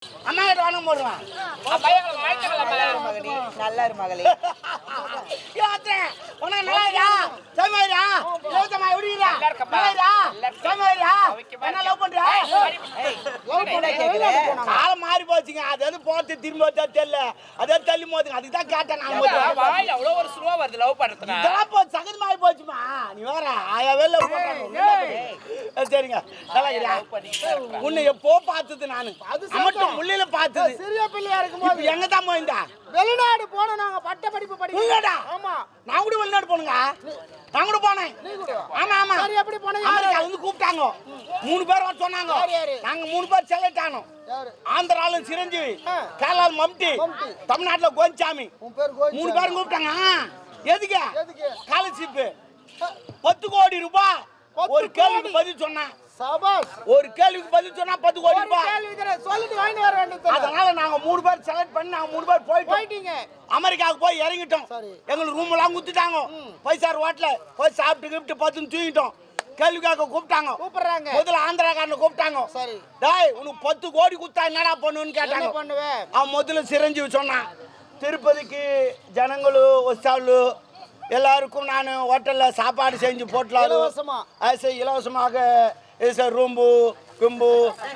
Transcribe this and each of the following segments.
அம்மா கிட்ட வாங்க போடுவான் நல்லா இரு மகளே. காலம் மாறி போச்சுங்க. அது வந்து போட்டு திரும்ப தெரியல. அதே தள்ளி போதுங்க. அதுக்கு தான் கேட்டேன் நான். அவ்வளவு ஒரு ஸ்லோவா வருது லவ் பண்றதுனா. இதெல்லாம் போச்சு சகதி மாறி போச்சுமா. நீ வேற ஆயாவே லவ் பண்றாங்க. சரிங்க. நல்லா இருக்கா? உன்னை எப்போ பார்த்தது நானு. மட்டும் முள்ளில பார்த்தது. சிறிய பிள்ளையா இருக்கும்போது எங்க தான் போயிருந்தா? வெளிநாடு போனோம் நாங்க. பட்ட படிப்பு உங்கடா? ஆமா. நான் கூட வெளிநாடு போனுங்க. நான் கூட போனேன். ஆமா ஆமா. சரி எப்படி போனீங்க? அமெரிக்கா வந்து கூப்பிட்டாங்க. 3 பேர் வர சொன்னாங்க. நாங்க 3 பேர் செலக்ட் ஆனோம். ஆந்திரால சிரஞ்சீவி, கேரளால மம்டி, தமிழ்நாட்டுல கோஞ்சாமி. உன் பேர் கோஞ்சாமி. 3 பேரும் கூப்பிட்டாங்க. எதுக்கு? ஸ்காலர்ஷிப் 10 கோடி ரூபாய். ஒரு கேள்விக்கு பதில் சொன்னேன். சபாஷ். ஒரு கேள்விக்கு பதில் சொன்னா 10 கோடி ரூபாய். சொல்லிட்டு வாங்கிட்டு வர வேண்டியது. அதனால நாங்க 3 பேர் செலக்ட் பண்ணி நாங்க 3 பேர் போயிட்டீங்க. அமெரிக்காவுக்கு போய் இறங்கிட்டோம். எங்களுக்கு ரூம் எல்லாம் குடுத்துட்டாங்க. 5 ஸ்டார் ஹோட்டல்ல போய் சாப்பிட்டு கிஃப்ட் பார்த்து தூங்கிட்டோம். கேள்விக்காக கூப்பிட்டாங்க. முதல்ல ஆந்திராக்காரனை கூப்பிட்டாங்க. சரி டேய் உனக்கு 10 கோடி கொடுத்தா என்னடா பண்ணுன்னு கேட்டாங்க. என்ன பண்ணுவே? அவன் முதல்ல சிரஞ்சீவி சொன்னான். திருப்பதிக்கு ஜனங்களும் வச்சாலு எல்லாருக்கும் நான் ஹோட்டலில் சாப்பாடு செஞ்சு போட்டலாம் இலவசமாக ரூம்பு கும்பு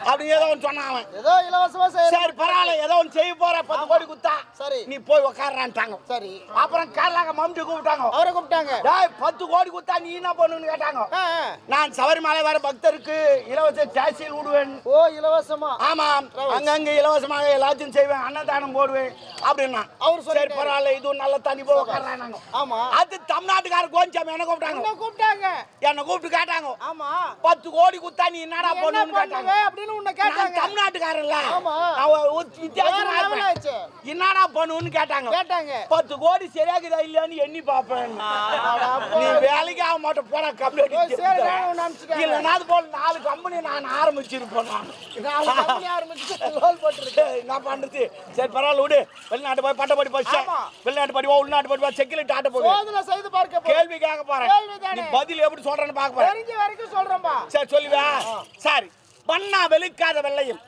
அப்படி ஏதோ ஒன்று சொன்னான் அவன். ஏதோ இலவசமா சரி பரவாயில்ல ஏதோ ஒன்று செய்ய போற 10 கோடி குத்தா சரி நீ போய் உக்காடுறான்ட்டாங்க. சரி அப்புறம் கேரளாக்க மம்டி கூப்பிட்டாங்க. அவரை கூப்பிட்டாங்க. டேய் 10 கோடி குத்தா நீ என்ன பண்ணுன்னு கேட்டாங்க. நான் சபரிமலை வர பக்தருக்கு இலவச டாக்ஸியில் விடுவேன். ஓ இலவசமா? ஆமா அங்கங்க இலவசமாக எல்லாத்தையும் செய்வேன், அன்னதானம் போடுவேன் அப்படின்னா. அவர் சரி பரவாயில்ல இது நல்ல தண்ணி போய் உக்காடுறாங்க. ஆமா அது தமிழ்நாட்டுக்கார கோஞ்சாமி என்ன கூப்பிட்டாங்க. என்ன கூப்பிட்டு கேட்டாங்க. ஆமா 10 கோடி குத்தா நீ என்னடா பண்ணுன்னு கேட்டாங்க. அப்படின்னு உன்னை கேட்டாங்க. தமிழ்நாட்டுக்காரன்ல என்னடா பண்ணுன்னு கேட்டாங்க. 10 கோடி சரியாக்குதா இல்லையான்னு எண்ணி பாப்பேன். நீ வேலைக்கு ஆக மாட்டேன் போனா கம்பெனி இல்லைன்னா அது போல 4 கம்பெனி நான் ஆரம்பிச்சிருப்பேன். என்ன பண்றது? சரி பரவாயில்ல விடு. வெளிநாட்டு போய் பட்ட படி படிச்சேன். வெளிநாட்டு படிவா உள்நாட்டு படிவா செக்கிலிட்டு ஆட்ட போகுது. கேள்வி கேட்க போறேன். நீ பதில் எப்படி சொல்றேன்னு பார்க்க போறேன். சரி சொல்லுவா. சரி பண்ணா வெளுக்காத வெள்ளையும்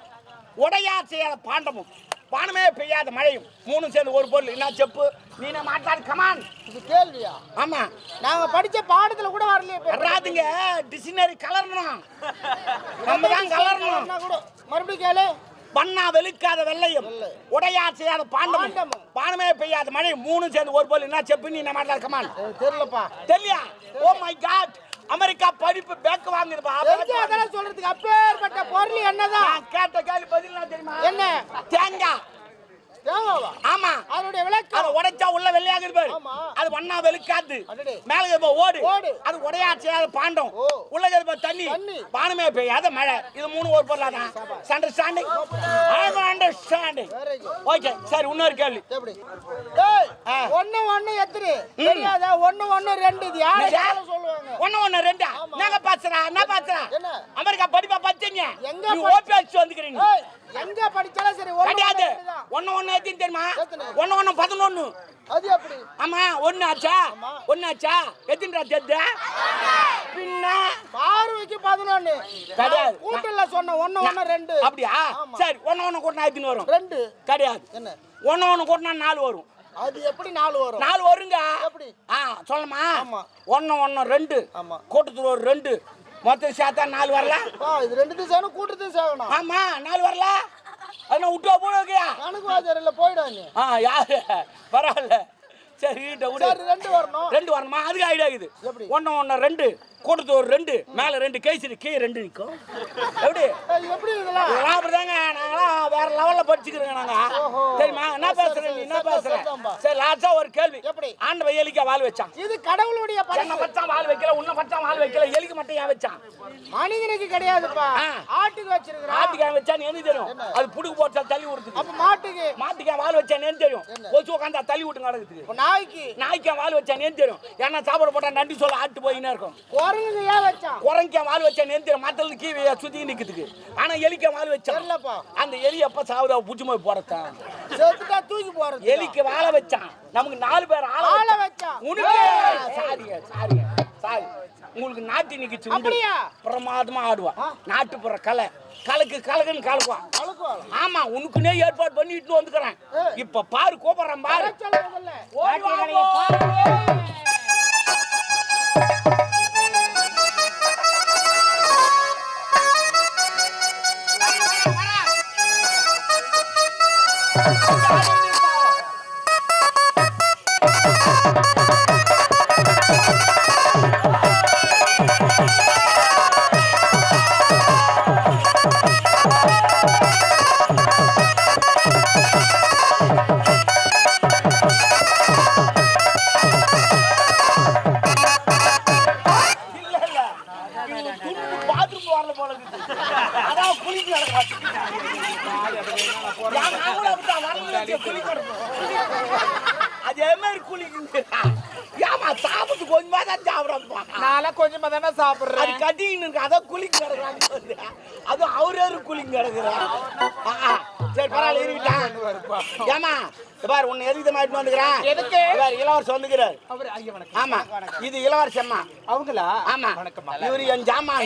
உடையா செய்யாத பாண்டமும் பானமே பெய்யாத மழையும் 3 சேர்ந்து ஒரு பொருள் என்ன செப்பு நீ மாட்டாது கமான். இது கேள்வியா? ஆமா நாங்க படிச்ச பாடத்துல கூட வரலையே. வராதுங்க டிக்ஷனரி கலரணும். நம்ம தான் கலரணும். மறுபடியும் கேளு. பண்ணா வெளுக்காத வெள்ளையும் உடையா செய்யாத பாண்டமும் பானமே பெய்யாத மழை 3 சேர்ந்து ஒரு பொருள் என்ன செப்பு நீ மாட்டாது கமான். தெரியலப்பா. தெரியலையா? ஓ மை காட் அமெரிக்கா படிப்பு பேக் வாங்குதுப்பா. அதெல்லாம் சொல்றதுக்கு அப்பேற்பட்ட பொருள் என்னதான்? கேட்ட கேள்வி பதில் தெரியுமா? என்ன? தேங்காய். தேங்காவா? ஆமா அதோட விளக்கம். அது உடைச்சா உள்ள வெள்ளையாக இருப்பாரு. அது வண்ணா வெளுக்காது. மேல இருப்ப ஓடு. அது உடையா செய்யாத பாண்டம். உள்ள இருப்ப தண்ணி பானமே பெய்யாத மழை. இது 3 ஒரு பொருள் தான். Understanding? I am understanding. Okay சரி இன்னொரு கேள்வி. எப்படி? டேய் 1 1 எத்தனை? தெரியாதா? 1 1 2 இது யாரு சொல்லுவாங்க? 1 1 2 நாங்க பாத்துறா என்ன பாத்துறா? அமெரிக்கா படிப்பா பச்சீங்க. எங்க ஓபிஎஸ் வந்துக்கிறீங்க? எங்க படிச்சாலும் சரி கிடையாது. 1 1 எத்தனை தெரியுமா? 1 1 11. அது எப்படி? ஆமா 1 ஆச்சா? 1 ஆச்சா? எத்தனைடா தெத்து? பின்ன பார்வைக்கு 11. கிடையாது. கூட்டல்ல சொன்ன 1 1 2. அப்படியா? சரி 1 1 கூட்டினா எத்தனை வரும்? 2. கிடையாது. என்ன? 1 1 கூட்டினா 4 வரும். அது எப்படி 4 வரும்? 4 வருங்க. எப்படி? சொல்லமா? ஆமா 1 1 2. ஆமா கூட்டத்துல ஒரு 2 மொத்தம் சேர்த்தா 4 வரல. இது 2 சேர்ந்து கூட்டத்தையும் சேர்க்கணும். ஆமா 4 வரல. அதனால விட்டு போடுவியா? கணக்கு வாஜாரில போய்டாங்க. யாரு பரவாயில்ல. சரி வீட்டை விடு. 2 வரணும். 2 வரணுமா? அதுக்கு ஐடியா இருக்குது. 1 1 2 கூட்டத்து ஒரு 2 மேல 2 கேசரி கீழே 2 நிற்கும். எப்படி எப்படி இதெல்லாம்? அப்படிதாங்க நாங்களாம் வேற லெவல்ல படிச்சுக்கிறோங்க நாங்க. தெரியுமா? என்ன பேசுறேன் நீ என்ன பேசுற? சரி லாஸ்டா ஒரு கேள்வி. எப்படி? ஆண்டவ எலிக்க வால் வச்சான். இது கடவுளுடைய பரிசு. என்ன பச்சான் வால் வைக்கல உன்ன பச்சான் வால் வைக்கல எலிக்கு மட்டும் ஏன் வச்சான்? மனிதனுக்கு கிடையாதுப்பா. ஆட்டுக்கு வச்சிருக்கான். ஆட்டுக்கு ஏன் வச்சான்னு என்ன தெரியும்? அது புடுக்கு போட்டா தள்ளி விடுது. அப்ப மாட்டுக்கு ஏன் வால் வச்சான்னு என்ன தெரியும்? கொசு உட்கார்ந்தா தள்ளி விட்டு நடக்குது. நாய்க்கு வால் வச்சான்னு என்ன தெரியும்? ஏன்னா சாப்பாடு போட்டா நன்றி சொல்ல ஆட்டு போயினே இருக்கும். குரங்க வால் வச்சா நேர்ந்து மத்தல கீழே சுத்தி நிக்குதுக்கு. ஆனா எலிக்க வால் வச்சா அந்த எலி எப்ப சாவுதா புடிச்சு போய் போறதா செத்துட்டா தூக்கி போறது. எலிக்கு வாழ வச்சான். நமக்கு 4 பேர் ஆள வச்சான். உனக்கு சாரி உங்களுக்கு நாட்டி நிக்கிச்சு. அப்படியே பிரமாதமா ஆடுவா. நாட்டுப்புற கலை கலக்கு கலக்குன்னு கலக்குவான். ஆமா உனக்குனே ஏற்பாடு பண்ணி இட்டு வந்துக்கிறேன் இப்ப பாரு கூப்பிடுறேன் பாரு ஓடி வா போ. அதே மாதிரி குளிக்குங்க ஏமா சாப்பிட்டு கொஞ்சமா தான் சாப்பிடப்பா நான் கொஞ்சமா தானே சாப்பிடுறேன் அது கட்டின்னு அதான் குளிக்கு கிடக்குறான்னு அது அவரே குளிங்க கிடக்குறேன் சரி பரவாயில்ல இருக்கட்டும் ஏமா பாரு உன்னை எதுக்கு மாட்டிட்டு வந்துக்கிறேன் எதுக்கு இளவரசர் வந்துக்கிறாரு அவரு ஐயா வணக்கம் ஆமா இது இளவரசம்மா அவங்களா ஆமா வணக்கம் இவரு என் ஜாமான்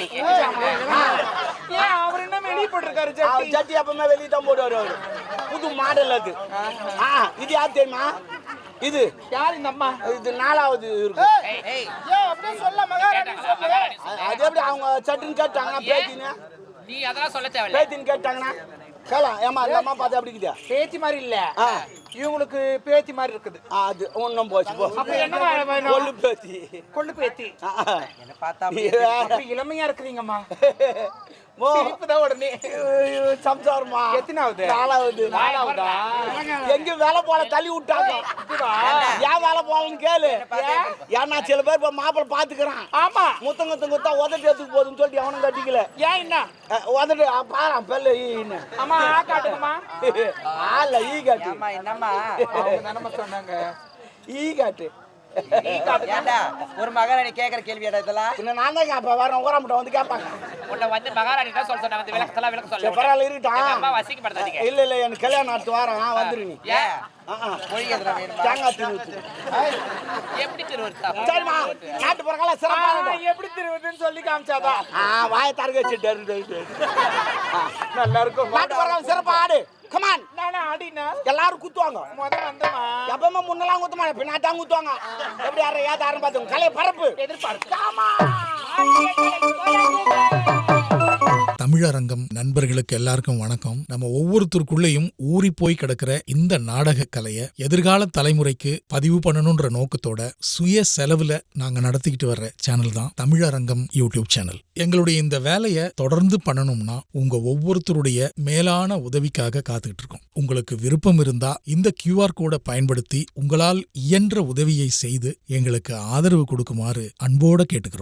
ஏன் அவர் என்ன வெளிய போட்டுருக்காரு அவர் சட்டி எப்பவுமே வெளியே தான் போடுவாரு அவரு புது மாடல் அது இது யார் தெரியுமா இது யார் இந்த அம்மா இது 4வது இருக்கும் ஏய் அப்படியே சொல்ல மகாராணி சொல்லு அது எப்படி அவங்க சட்டுன்னு கேட்டாங்கன்னா பேத்தின்னு நீ அதெல்லாம் சொல்ல தேவையில்ல பேத்தின்னு கேட்டாங்கன்னா கேளா ஏமா அந்த அம்மா பார்த்து அப்படி இருக்குதா பேத்தி மாதிரி இல்ல இவங்களுக்கு பேத்தி மாதிரி இருக்குது அது ஒன்றும் போச்சு போ அப்ப என்ன கொள்ளு பேத்தி கொள்ளு பேத்தி என்ன பார்த்தா அப்ப இளமையா இருக்குறீங்கம்மா ஓ சிரிப்புதான் உடனே சம்சாரமா எத்தனாவது 4வது எங்க வேலை போல தள்ளி விட்டாங்க ஏன் வேலை போலன்னு கேளு ஏன்னா சில பேர் இப்ப மாப்பிள்ள பாத்துக்கிறான் ஆமா முத்தங்கத்தம் குத்தா உதட்டு எடுத்துக்கு போதுன்னு சொல்லிட்டு அவனும் கட்டிக்கல ஏன் என்ன உதட்டு பாறான் பெல்ல ஈன்னு அம்மா காட்டுங்கம்மா ஆல ஈ காட்டு என்னம்மா அவங்க தானம்மா சொன்னாங்க ஈ காட்டு ஏண்டா ஒரு மகாராணி கேக்குற கேள்வி இதெல்லாம் பின்ன நான் தான் கேட்பேன் வரேன் ஊராமட்ட வந்து கேட்பாங்க உன்னை வந்து மகாராணி தான் சொல்ல சொன்னாங்க விளக்கத்தெல்லாம் விளக்க சொல்ல பரவாயில்ல இருக்கட்டும் அம்மா வசிக்கப்படுத்தாதீங்க இல்ல எனக்கு கல்யாணம் அடுத்து வாரம் வந்துரு நீ ஏன் மொழி எதுனா வேணுமா தேங்காய் திருவுத்து எப்படி திருவருத்தா சரிம்மா நாட்டு பிறகால சிறப்பாக எப்படி திருவுதுன்னு சொல்லி காமிச்சாதான் வாயை தரக வச்சுட்டு நல்லா இருக்கும் நாட்டு பிறகால சிறப்பா ஆடு கமான் நானே ஆடினா எல்லாரும் குத்துவாங்க வந்தமா எப்பவுமே முன்னெல்லாம் குத்த மாட்டேன் பின்னா தான் குத்துவாங்க எப்படி யாரும் ஏதாரும் பார்த்துங்க கலையை பரப்பு தமிழரங்கம் நண்பர்களுக்கு எல்லாருக்கும் வணக்கம். நம்ம ஒவ்வொருத்தருக்குள்ளேயும் ஊறி போய் கிடக்கிற இந்த நாடக கலையை எதிர்கால தலைமுறைக்கு பதிவு பண்ணணும்ன்ற நோக்கத்தோட சுய செலவுல நாங்க நடத்திக்கிட்டு வர்ற சேனல் தான் தமிழரங்கம் யூடியூப் சேனல். எங்களுடைய இந்த வேலையை தொடர்ந்து பண்ணணும்னா உங்க ஒவ்வொருத்தருடைய மேலான உதவிக்காக காத்துக்கிட்டு இருக்கோம். உங்களுக்கு விருப்பம் இருந்தா இந்த QR கோடை பயன்படுத்தி உங்களால் இயன்ற உதவியை செய்து எங்களுக்கு ஆதரவு கொடுக்குமாறு அன்போட கேட்டுக்கிறோம்.